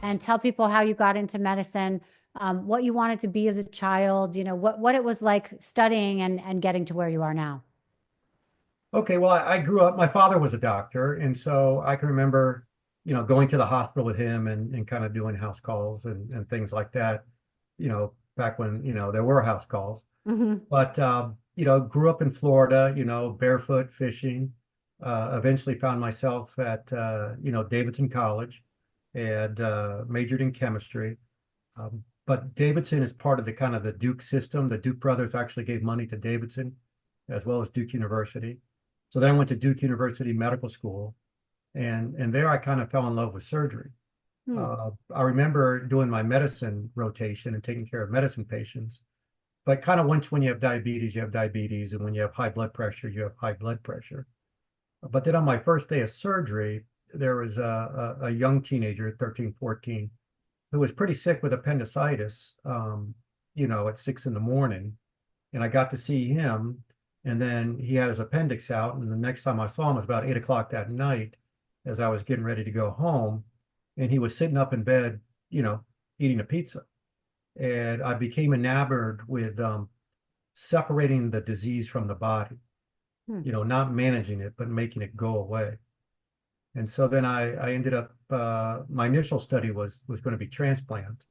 and tell people how you got into medicine, what you wanted to be as a child, what it was like studying and getting to where you are now. Okay, well, I grew up, my father was a doctor, and so I can remember, going to the hospital with him and kind of doing house calls and things like that, back when, there were house calls. Hmm. But, grew up in Florida, barefoot fishing, eventually found myself at, Davidson College and majored in chemistry. But Davidson is part of the kind of the Duke system. The Duke brothers actually gave money to Davidson as well as Duke University. So then I went to Duke University Medical School, and there I kind of fell in love with surgery. Hmm. I remember doing my medicine rotation and taking care of medicine patients. But kind of once when you have diabetes, you have diabetes, and when you have high blood pressure, you have high blood pressure. But then on my first day of surgery, there was a young teenager, 13, 14, who was pretty sick with appendicitis, at 6 in the morning. And I got to see him, and then he had his appendix out. And the next time I saw him was about 8 o'clock that night as I was getting ready to go home. And he was sitting up in bed, you know, eating a pizza. And I became enamored with separating the disease from the body, Hmm. not managing it, but making it go away. And so then I ended up, my initial study was going to be transplant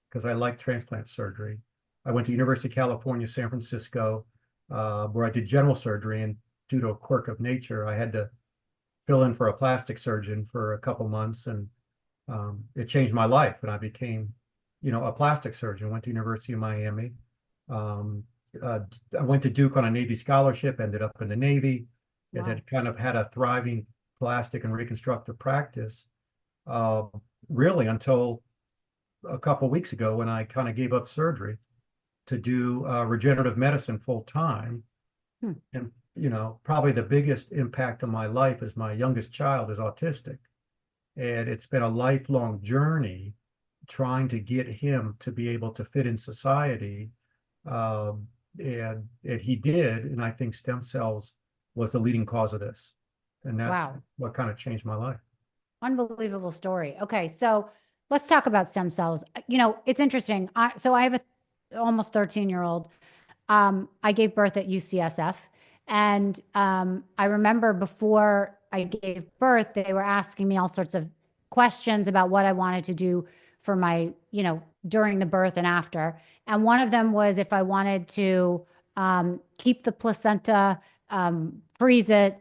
because I like transplant surgery. I went to University of California, San Francisco, where I did general surgery. And due to a quirk of nature, I had to fill in for a plastic surgeon for a couple months. And it changed my life. And I became, a plastic surgeon, went to University of Miami. Um, uh, I went to Duke on a Navy scholarship, ended up in the Navy. It Wow. had kind of had a thriving plastic and reconstructive practice, uh, really until a couple of weeks ago when I kind of gave up surgery to do regenerative medicine full time. Hmm. And, probably the biggest impact on my life is my youngest child is autistic. And it's been a lifelong journey trying to get him to be able to fit in society. Um, and he did. And I think stem cells was the leading cause of this. And that's Wow. what kind of changed my life. Unbelievable story. Okay, so let's talk about stem cells. It's interesting. I have a almost 13-year-old. I gave birth at UCSF, and I remember before I gave birth, they were asking me all sorts of questions about what I wanted to do for my, during the birth and after. And one of them was if I wanted to keep the placenta, freeze it.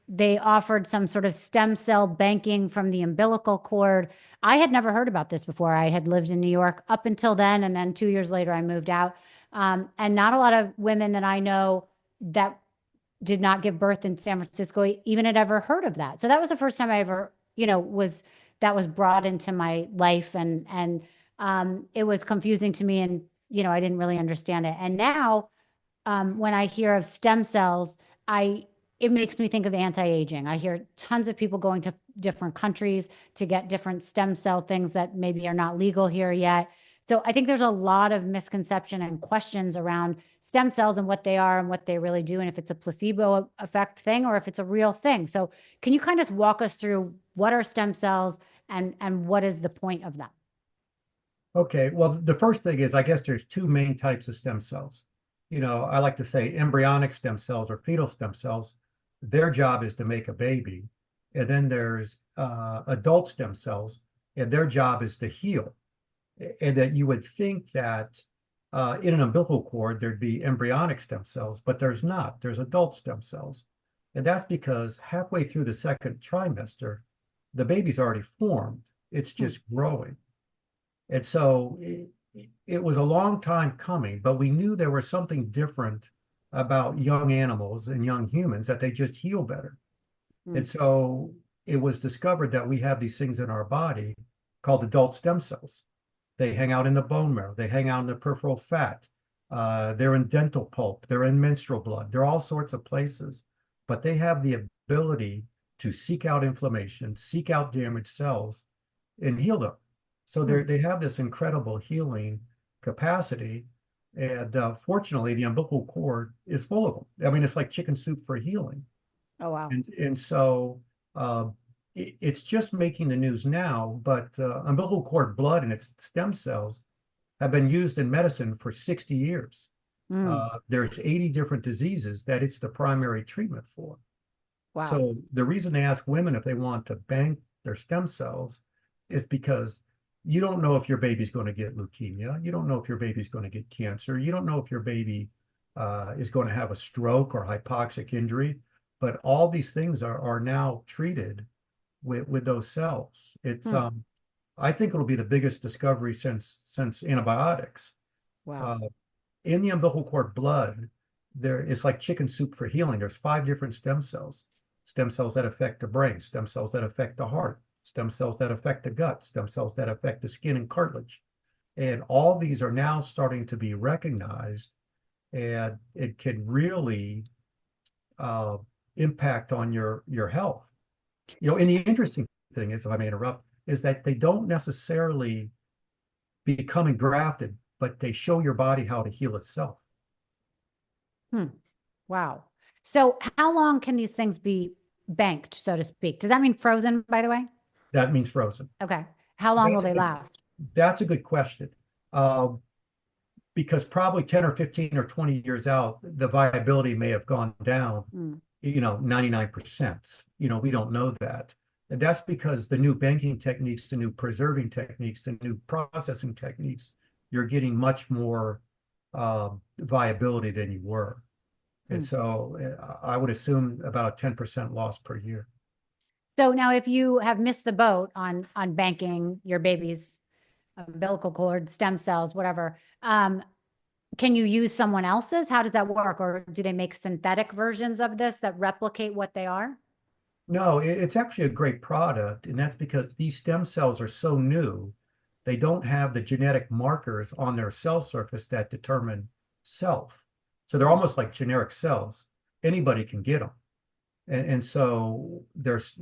They offered some sort of stem cell banking from the umbilical cord. I had never heard about this before. I had lived in New York up until then, and then 2 years later, I moved out. And not a lot of women that I know that did not give birth in San Francisco even had ever heard of that. So that was the first time I ever, was that was brought into my life, and it was confusing to me, and I didn't really understand it. And now, when I hear of stem cells, I it makes me think of anti-aging. I hear tons of people going to different countries to get different stem cell things that maybe are not legal here yet. So I think there's a lot of misconception and questions around stem cells and what they are and what they really do, and if it's a placebo effect thing or if it's a real thing. So can you kind of walk us through what are stem cells and what is the point of them? Okay, well, the first thing is, I guess there's two main types of stem cells. I like to say embryonic stem cells or fetal stem cells. Their job is to make a baby. And then there's adult stem cells, and their job is to heal. And that you would think that in an umbilical cord, there'd be embryonic stem cells, but there's not. There's adult stem cells. And that's because halfway through the second trimester, the baby's already formed. It's Hmm. just growing. And so it was a long time coming, but we knew there was something different about young animals and young humans that they just heal better. Hmm. And so it was discovered that we have these things in our body called adult stem cells. They hang out in the bone marrow, they hang out in the peripheral fat, they're in dental pulp, they're in menstrual blood, they're all sorts of places, but they have the ability to seek out inflammation, seek out damaged cells, and heal them. So Hmm. they have this incredible healing capacity. And fortunately, the umbilical cord is full of them. I mean, it's like chicken soup for healing. Oh, wow. And so, uh, it's just making the news now, but umbilical cord blood and its stem cells have been used in medicine for 60 years. Mm, There's 80 different diseases that it's the primary treatment for. wow. So the reason they ask women if they want to bank their stem cells is because you don't know if your baby's going to get leukemia. You don't know if your baby's going to get cancer. You don't know if your baby is going to have a stroke or hypoxic injury. But all these things are now treated with those cells. It's Hmm, I think it'll be the biggest discovery since antibiotics. wow. Uh, in the umbilical cord blood, there it's like chicken soup for healing. There's 5 different stem cells that affect the brain, stem cells that affect the heart, stem cells that affect the gut, stem cells that affect the skin and cartilage. And all these are now starting to be recognized, and it can really uh, impact on your health. And the interesting thing is, if I may interrupt, is that they don't necessarily become engrafted, but they show your body how to heal itself. Hmm, wow. So how long can these things be banked, so to speak? Does that mean frozen, by the way? That means frozen. Okay. How long will That's a they good, last? that's a good question. Uh, because probably 10 or 15 or 20 years out, the viability may have gone down, Mm, 99%. We don't know that. And that's because the new banking techniques, the new preserving techniques, the new processing techniques, you're getting much more viability than you were. And hmm. so I would assume about a 10% loss per year. So now if you have missed the boat on banking your baby's umbilical cord, stem cells, whatever, can you use someone else's? How does that work? Or do they make synthetic versions of this that replicate what they are? No, it's actually a great product, and that's because these stem cells are so new, they don't have the genetic markers on their cell surface that determine self. So they're almost like generic cells. Anybody can get them. And so there's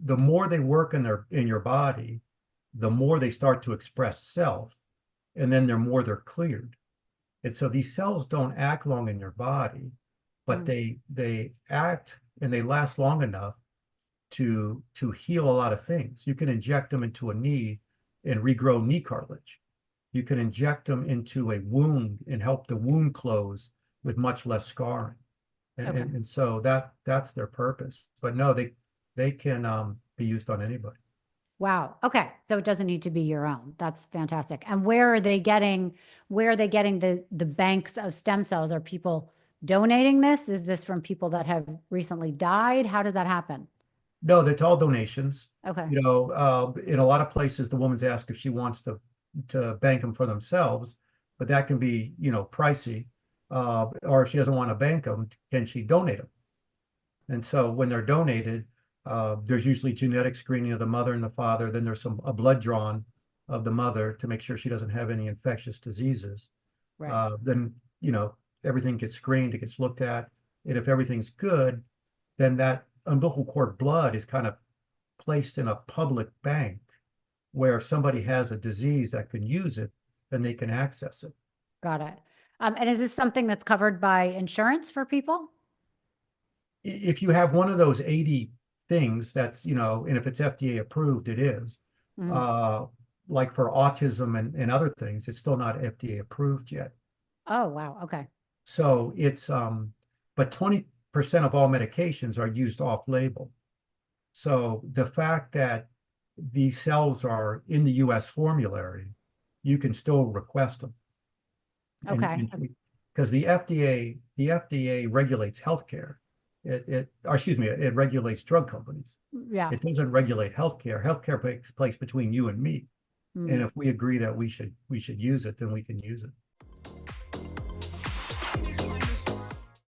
the more they work in your body, the more they start to express self, and then they're cleared. And so these cells don't act long in your body, but Mm, they act and they last long enough to heal a lot of things. You can inject them into a knee and regrow knee cartilage. You can inject them into a wound and help the wound close with much less scarring. And, okay. and, and so that's their purpose. But no, they can be used on anybody. Wow. Okay. So it doesn't need to be your own. That's fantastic. And where are they getting the banks of stem cells? Are people donating this? Is this from people that have recently died? How does that happen? No, that's all donations. Okay. In a lot of places, the woman's asked if she wants to bank them for themselves, but that can be, pricey. Or if she doesn't want to bank them, can she donate them? And so when they're donated, there's usually genetic screening of the mother and the father. Then there's a blood drawn of the mother to make sure she doesn't have any infectious diseases. Right. Then, everything gets screened, it gets looked at. And if everything's good, then that umbilical cord blood is kind of placed in a public bank where if somebody has a disease that can use it, then they can access it. Got it. And is this something that's covered by insurance for people? If you have one of those 80 things and if it's FDA approved, it is. Mhm. Uh, like for autism and other things, it's still not FDA approved yet. Oh, wow. Okay. So but 20% of all medications are used off label. So the fact that these cells are in the US formulary, you can still request them. Okay. And because the FDA regulates healthcare. It regulates drug companies. Yeah. It doesn't regulate healthcare. Healthcare takes place between you and me. And Mm. if we agree that we should use it, then we can use it.